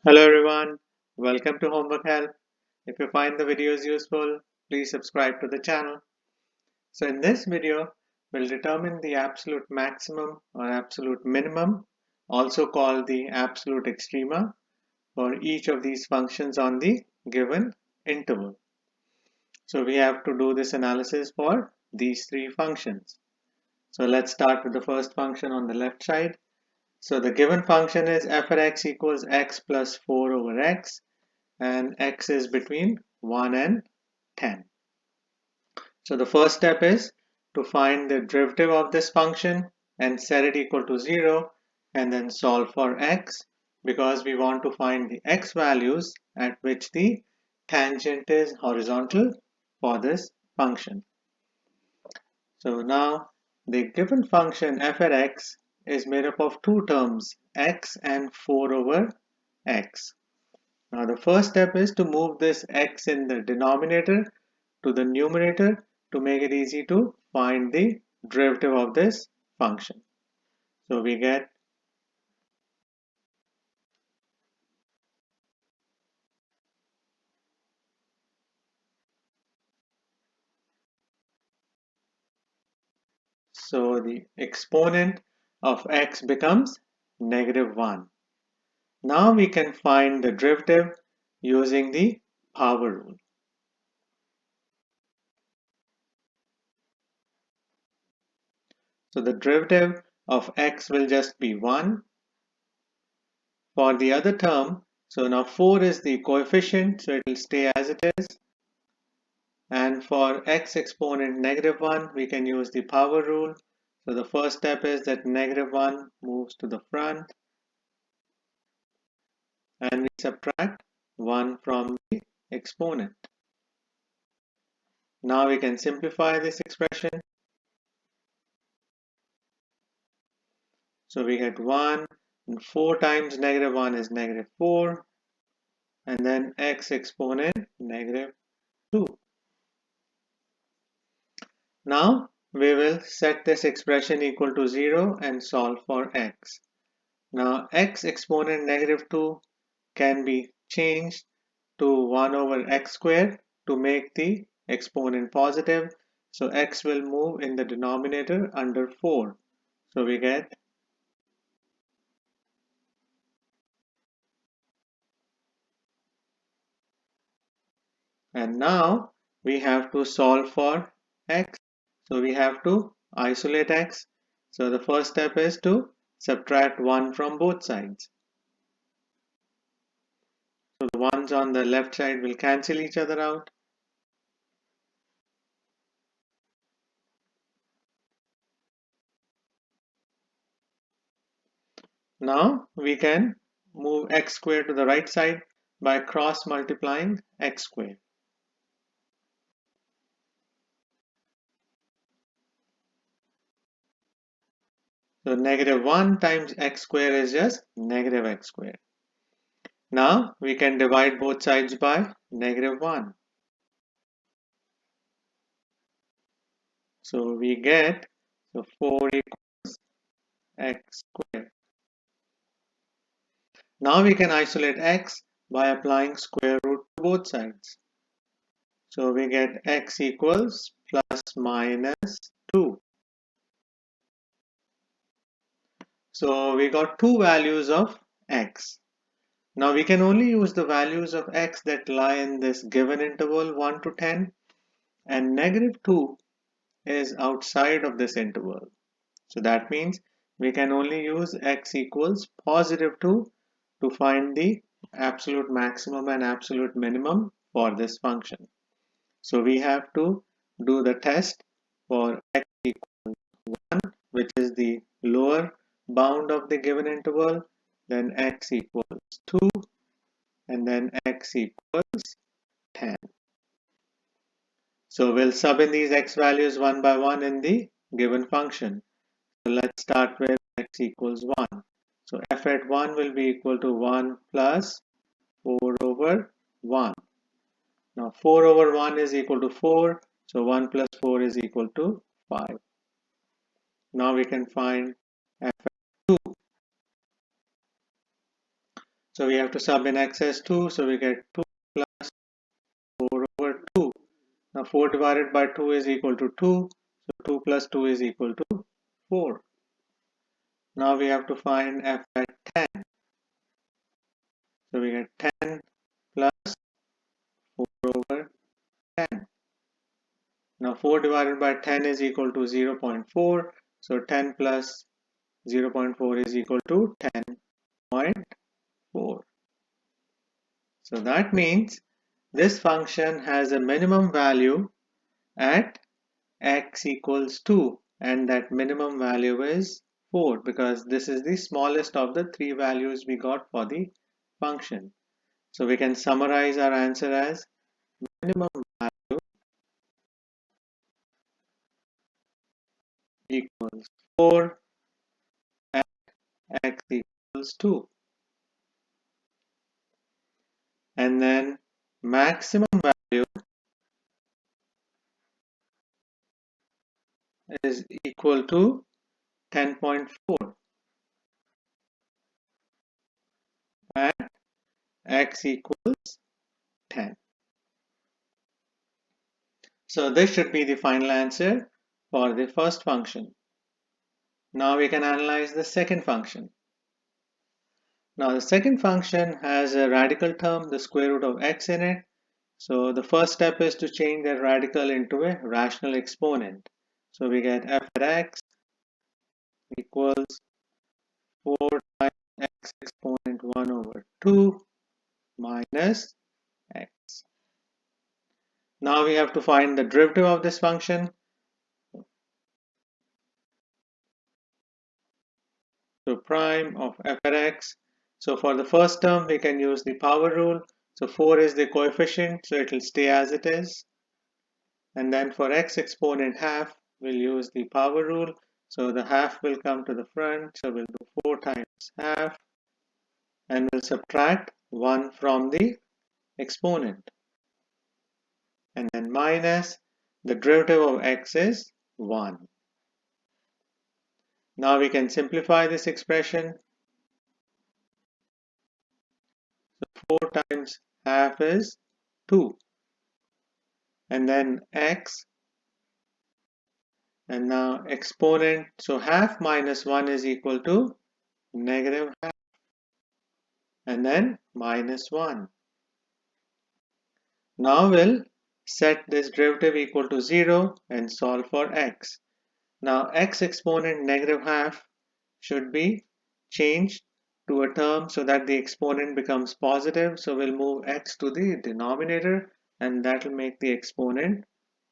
Hello everyone, welcome to Homework Help. If you find the videos useful, please subscribe to the channel. So in this video, we'll determine the absolute maximum or absolute minimum, also called the absolute extrema, for each of these functions on the given interval. So we have to do this analysis for these three functions. So let's start with the first function on the left side. So the given function is f at x equals x plus 4 over x, and x is between 1 and 10. So the first step is to find the derivative of this function and set it equal to 0 and then solve for x, because we want to find the x values at which the tangent is horizontal for this function. So now the given function f at x is made up of two terms, x and 4 over x. Now the first step is to move this x in the denominator to the numerator to make it easy to find the derivative of this function. So we get the exponent of x becomes -1. Now we can find the derivative using the power rule. So the derivative of x will just be 1. For the other term, so now 4 is the coefficient, so it will stay as it is. And for x exponent -1, we can use the power rule. So the first step is that -1 moves to the front, and we subtract 1 from the exponent. Now we can simplify this expression. So we get 1, and 4 times -1 is -4, and then x exponent -2. Now we will set this expression equal to 0 and solve for x. Now x exponent -2 can be changed to 1 over x squared to make the exponent positive. So x will move in the denominator under 4. So we get and now we have to solve for x. So we have to isolate x. So the first step is to subtract 1 from both sides. So the ones on the left side will cancel each other out. Now we can move x squared to the right side by cross multiplying x squared. So -1 times x squared is just -x squared. Now we can divide both sides by -1. So we get 4 equals x squared. Now we can isolate x by applying square root to both sides. So we get x equals plus minus 2. So we got two values of x. Now we can only use the values of x that lie in this given interval 1 to 10, and -2 is outside of this interval. So that means we can only use x equals +2 to find the absolute maximum and absolute minimum for this function. So we have to do the test for x equals 1, which is the lower bound of the given interval, then x equals 2, and then x equals 10. So we'll sub in these x values one by one in the given function. So let's start with x equals 1. So f at 1 will be equal to 1 plus 4 over 1. Now 4 over 1 is equal to 4. So 1 plus 4 is equal to 5. Now we can find f at 2. So we have to sub in x as 2. So we get 2 plus 4 over 2. Now 4 divided by 2 is equal to 2. So 2 plus 2 is equal to 4. Now we have to find f at 10. So we get 10 plus 4 over 10. Now 4 divided by 10 is equal to 0.4. So 10 plus 0.4 is equal to 10.4. So that means this function has a minimum value at x equals 2, and that minimum value is 4 because this is the smallest of the three values we got for the function. So we can summarize our answer as minimum value equals 4 at x equals 2, and then maximum value is equal to 10.4 at x equals 10. So this should be the final answer for the first function. Now we can analyze the second function. Now the second function has a radical term, the square root of x in it. So the first step is to change that radical into a rational exponent. So we get f at x equals 4 times x exponent 1 over 2 minus x. Now we have to find the derivative of this function. So prime of f at x. So for the first term we can use the power rule. So 4 is the coefficient, so it will stay as it is. And then for x exponent half, we'll use the power rule. So the half will come to the front. So we'll do 4 times half, and we'll subtract 1 from the exponent. And then minus the derivative of x is 1. Now we can simplify this expression. So 4 times half is 2. And then x, and now exponent. So half minus 1 is equal to negative half, and then minus 1. Now we'll set this derivative equal to 0 and solve for x. Now x exponent negative half should be changed to a term so that the exponent becomes positive. So we'll move x to the denominator, and that will make the exponent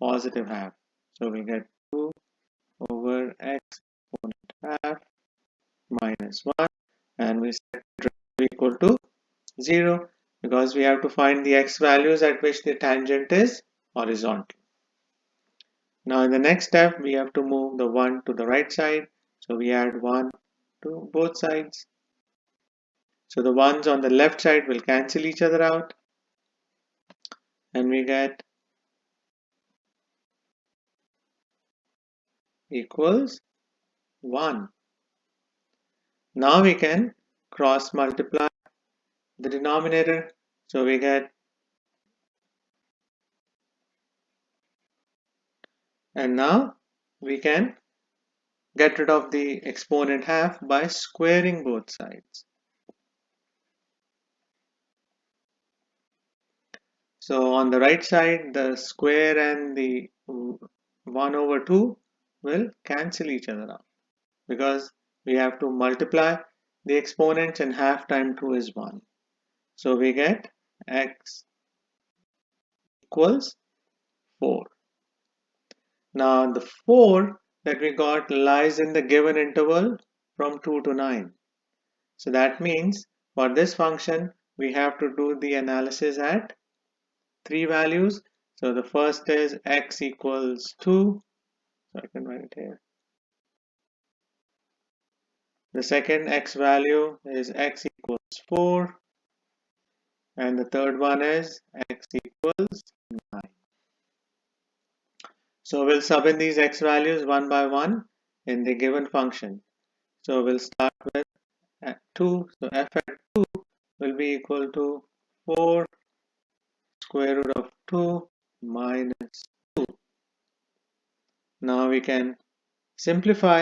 positive half. So we get 2 over x exponent half minus 1, and we set the derivative equal to 0 because we have to find the x values at which the tangent is horizontal. Now in the next step we have to move the 1 to the right side, so we add 1 to both sides. So the ones on the left side will cancel each other out, and we get equals 1. Now we can cross multiply the denominator, so we get, and now we can get rid of the exponent half by squaring both sides. So on the right side, the square and the 1 over 2 will cancel each other out because we have to multiply the exponents, and half times 2 is 1. So we get x equals 4. Now the 4 that we got lies in the given interval from 2 to 9. So that means for this function we have to do the analysis at 3 values. So the first is x equals 2. So I can write it here. The second x value is x equals 4. And the third one is x equals 9. So we'll sub in these x values one by one in the given function. So we'll start with 2. So f at 2 will be equal to 4 square root of 2 minus 2. Now we can simplify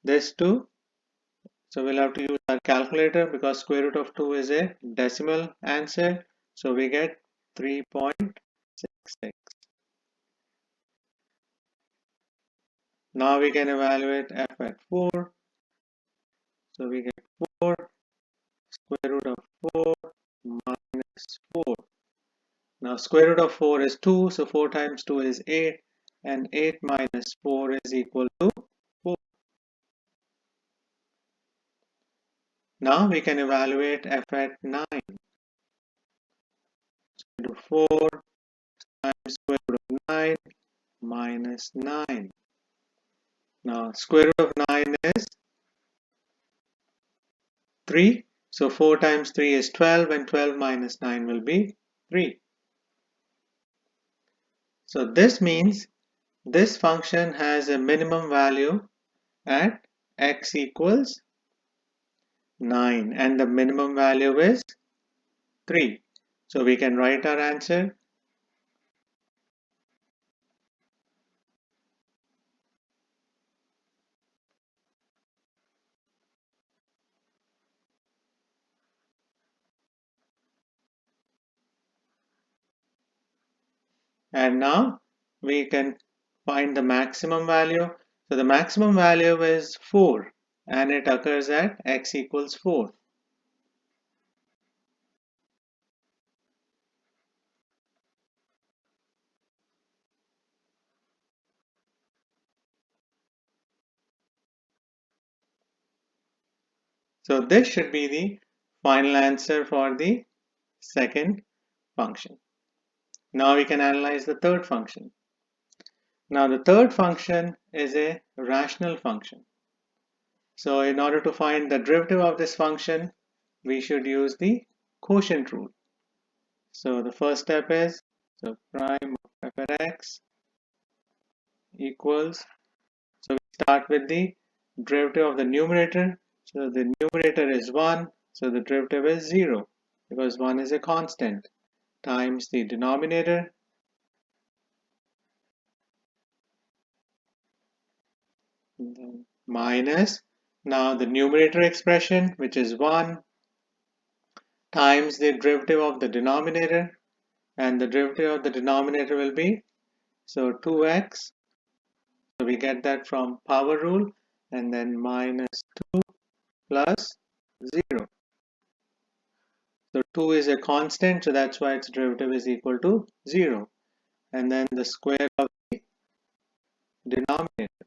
this to, so we'll have to use our calculator because square root of 2 is a decimal answer. So we get 3.66. Now we can evaluate f at 4. So we get 4 square root of 4 minus 4. Now square root of 4 is 2, so 4 times 2 is 8, and 8 minus 4 is equal to 4. Now we can evaluate f at 9. So 4 times square root of 9 minus 9. Now square root of 9 is 3. So 4 times 3 is 12, and 12 minus 9 will be 3. So this means this function has a minimum value at x equals 9, and the minimum value is 3. So we can write our answer. And now we can find the maximum value. So the maximum value is 4, and it occurs at x equals 4. So this should be the final answer for the second function. Now we can analyze the third function. Now the third function is a rational function. So in order to find the derivative of this function, we should use the quotient rule. So the first step is, so prime of f at x equals, so we start with the derivative of the numerator. So the numerator is 1, so the derivative is 0 because 1 is a constant, times the denominator, and then minus, now the numerator expression, which is 1, times the derivative of the denominator, and the derivative of the denominator will be, so 2x, so we get that from power rule, and then minus 2 plus 0. So 2 is a constant, so that's why its derivative is equal to 0. And then the square of the denominator.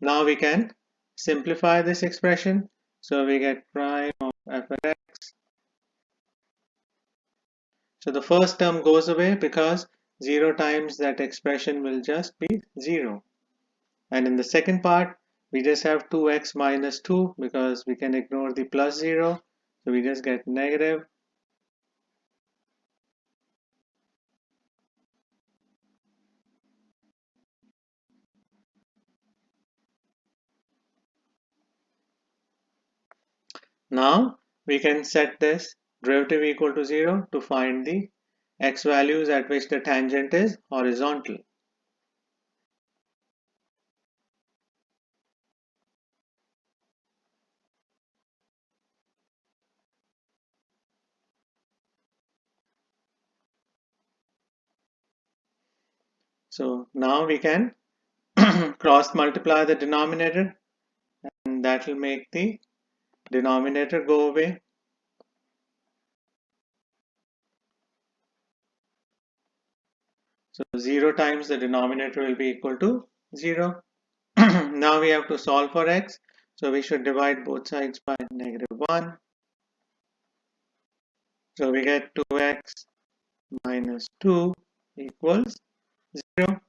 Now we can simplify this expression. So we get prime of f at x. So the first term goes away because 0 times that expression will just be 0. And in the second part, we just have 2x minus 2 because we can ignore the plus 0. So we just get negative. Now we can set this derivative equal to 0 to find the x values at which the tangent is horizontal. So now we can cross multiply the denominator, and that will make the denominator go away. So 0 times the denominator will be equal to 0. Now we have to solve for x. So we should divide both sides by negative 1. So we get 2x minus 2 equals 0.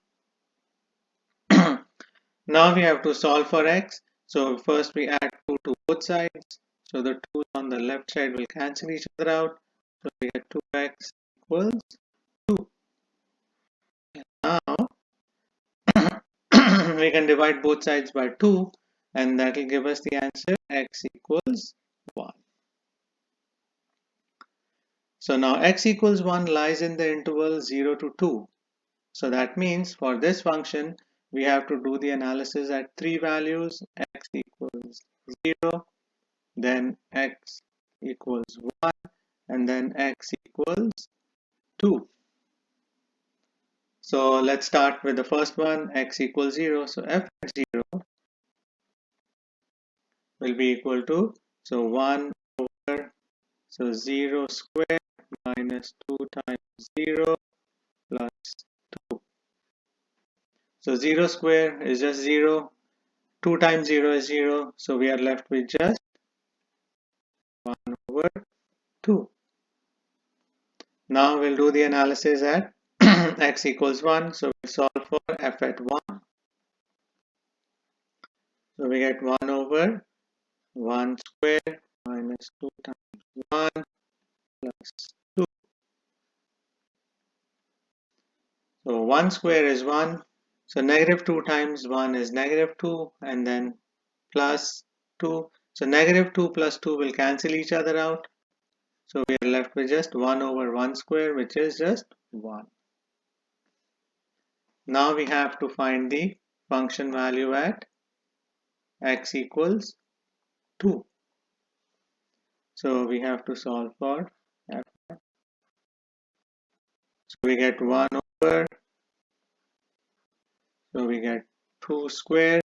Now we have to solve for x. So first we add 2 to both sides. So the 2 on the left side will cancel each other out. So we get 2x equals 2. Now we can divide both sides by 2. and that will give us the answer x equals 1. So now x equals 1 lies in the interval 0 to 2. So that means for this function, we have to do the analysis at 3 values, x equals 0, then x equals 1, and then x equals 2. So let's start with the first one, x equals 0. So f at 0 will be equal to, so 1 over, so 0 squared minus 2 times 0 plus 2. So 0 square is just 0, 2 times 0 is 0, so we are left with just 1 over 2. Now we'll do the analysis at x equals 1, so we solve for f at 1. So we get 1 over 1 square minus 2 times 1 plus 2. So 1 square is 1. So negative 2 times 1 is negative 2, and then plus 2. So negative 2 plus 2 will cancel each other out. So we are left with just 1 over 1 square, which is just 1. Now we have to find the function value at x equals 2. So we have to solve for f. So we get 1 over, so we get 2 squared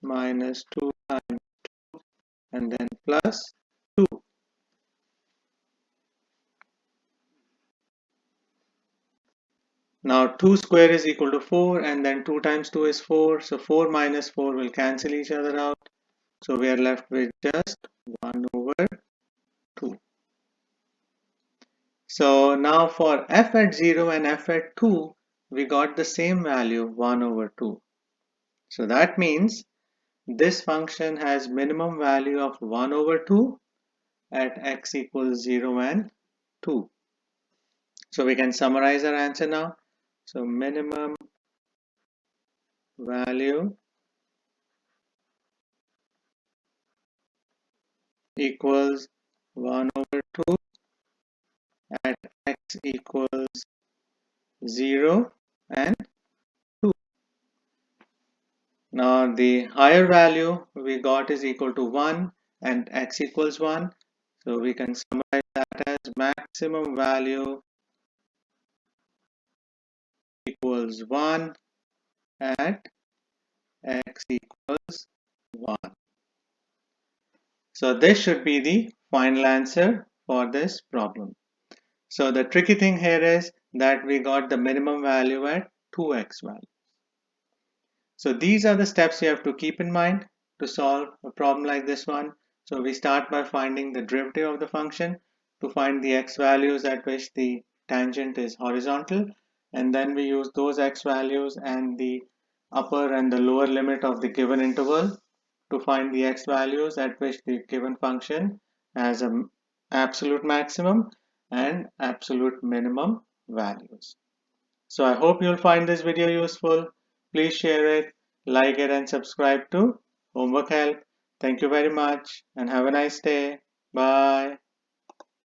minus 2 times, and then plus 2. Now 2 square is equal to 4, and then 2 times 2 is 4. So 4 minus 4 will cancel each other out. So we are left with just 1 over 2. So now for f at 0 and f at 2, we got the same value, 1 over 2. So that means this function has minimum value of 1 over 2 at x equals 0 and 2. So we can summarize our answer now. So minimum value equals 1 over 2 at x equals 0 and 2. Now the higher value we got is equal to 1 and x equals 1. So we can summarize that as maximum value equals 1 at x equals 1. So this should be the final answer for this problem. So the tricky thing here is that we got the minimum value at 2x value. So these are the steps you have to keep in mind to solve a problem like this one. So we start by finding the derivative of the function to find the x values at which the tangent is horizontal, and then we use those x values and the upper and the lower limit of the given interval to find the x values at which the given function has an absolute maximum and absolute minimum values. So I hope you'll find this video useful. Please share it, like it, and subscribe to Homework Help. Thank you very much and have a nice day. Bye.